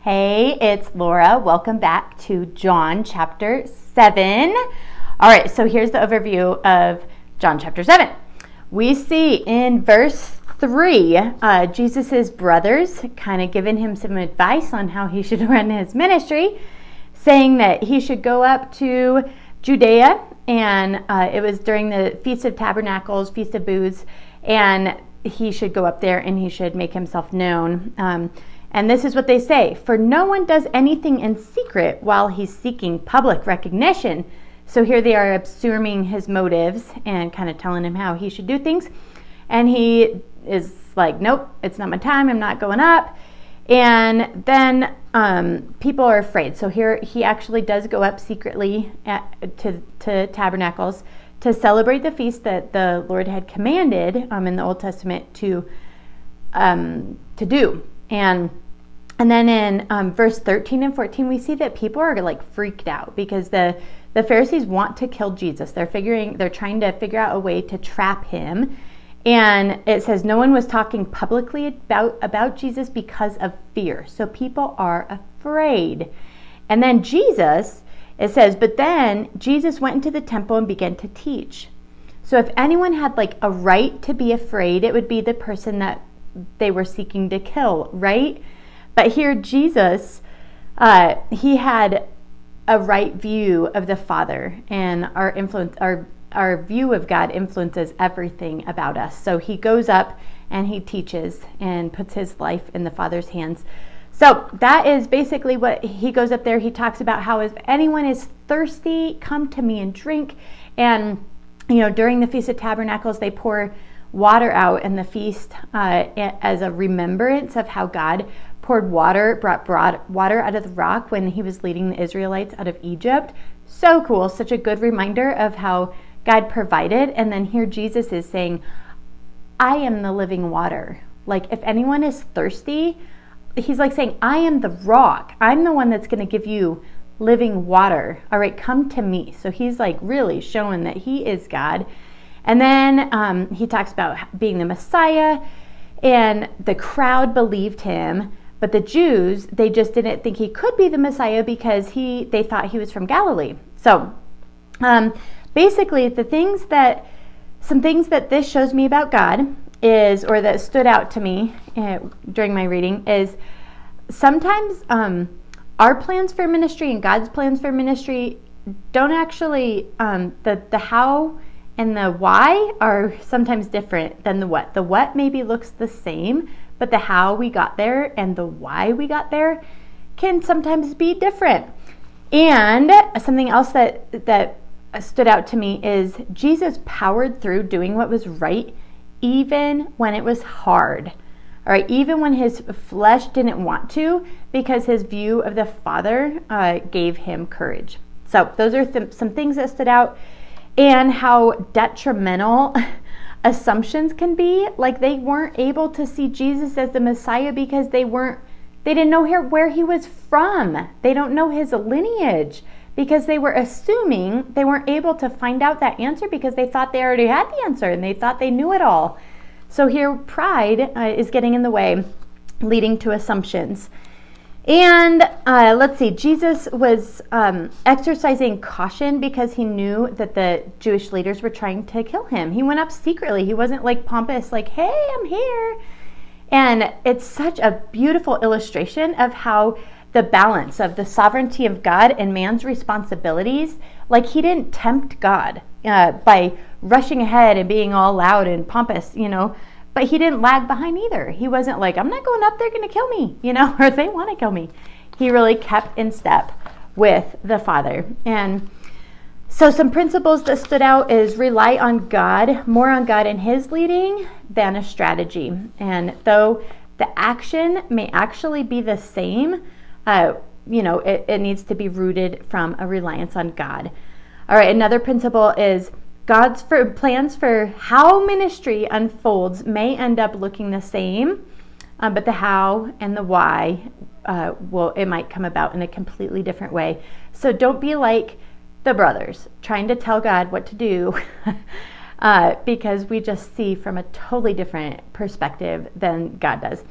Hey, it's Laura. Welcome back to John chapter 7. All right, so here's the overview of John chapter 7. We see in verse 3, Jesus' brothers kind of giving him some advice on how he should run his ministry, saying that he should go up to Judea, and it was during the Feast of Tabernacles, Feast of Booths, and he should go up there and he should make himself known. And this is what they say: for no one does anything in secret while he's seeking public recognition. So here they are assuming his motives and kind of telling him how he should do things. And he is like, nope, it's not my time. I'm not going up. And then people are afraid. So here he actually does go up secretly to Tabernacles to celebrate the feast that the Lord had commanded in the Old Testament to do. And then in verse 13 and 14, we see that people are like freaked out because the Pharisees want to kill Jesus. They're trying to figure out a way to trap him. And it says no one was talking publicly about Jesus because of fear. So people are afraid. And then Jesus, it says, but then Jesus went into the temple and began to teach. So if anyone had like a right to be afraid, it would be the person that they were seeking to kill, right? But here Jesus, he had a right view of the Father, and our view of God influences everything about us. So he goes up and he teaches and puts his life in the Father's hands. So that is basically what he goes up there. He talks about how if anyone is thirsty, come to me and drink. And during the Feast of Tabernacles, they pour water out in the feast as a remembrance of how God brought water out of the rock when he was leading the Israelites out of Egypt. So cool. Such a good reminder of how God provided. And then here Jesus is saying, I am the living water. Like if anyone is thirsty, he's like saying, I am the rock. I'm the one that's going to give you living water. All right, come to me. So he's like really showing that he is God. And then he talks about being the Messiah, and the crowd believed him, but the Jews, they just didn't think he could be the Messiah because they thought he was from Galilee. So basically some things that this shows me about God is, or that stood out to me during my reading, is sometimes our plans for ministry and God's plans for ministry don't actually, the how and the why are sometimes different than the what. The what maybe looks the same, but the how we got there and the why we got there can sometimes be different. And something else that stood out to me is Jesus powered through doing what was right even when it was hard. All right, even when his flesh didn't want to, because his view of the Father gave him courage. So those are some things that stood out. And how detrimental assumptions can be. Like they weren't able to see Jesus as the Messiah because they didn't know where he was from. They don't know his lineage because they were assuming. They weren't able to find out that answer because they thought they already had the answer and they thought they knew it all. So here pride is getting in the way, leading to assumptions. And let's see, Jesus was exercising caution because he knew that the Jewish leaders were trying to kill him. He went up secretly. He wasn't like pompous, like, hey, I'm here. And it's such a beautiful illustration of how the balance of the sovereignty of God and man's responsibilities, like he didn't tempt God by rushing ahead and being all loud and pompous, but he didn't lag behind either. He wasn't like, I'm not going up, they're going to kill me, or they want to kill me. He really kept in step with the Father. And so some principles that stood out is rely on God, more on God and his leading than a strategy. And though the action may actually be the same, it needs to be rooted from a reliance on God. All right, another principle is God's plans for how ministry unfolds may end up looking the same, but the how and the why, it might come about in a completely different way. So don't be like the brothers trying to tell God what to do because we just see from a totally different perspective than God does.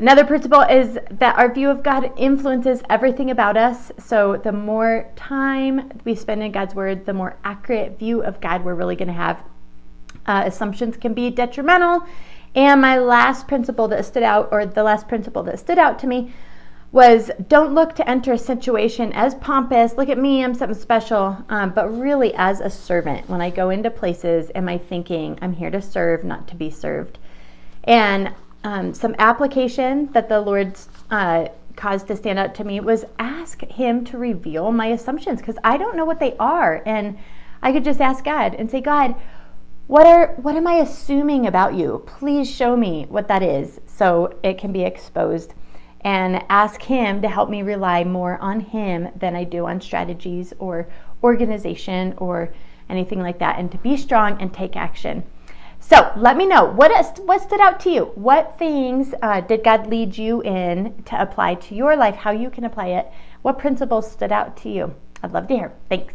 Another principle is that our view of God influences everything about us. So the more time we spend in God's word, the more accurate view of God we're really going to have. Assumptions can be detrimental. And my last principle that stood out, or the last principle that stood out to me, was don't look to enter a situation as pompous, look at me, I'm something special, but really as a servant. When I go into places, am I thinking I'm here to serve, not to be served? And some application that the Lord caused to stand out to me was ask him to reveal my assumptions, because I don't know what they are. And I could just ask God and say, God, what am I assuming about you? Please show me what that is so it can be exposed. And ask him to help me rely more on him than I do on strategies or organization or anything like that, and to be strong and take action. So let me know, what stood out to you? What things did God lead you in to apply to your life, how you can apply it? What principles stood out to you? I'd love to hear. Thanks.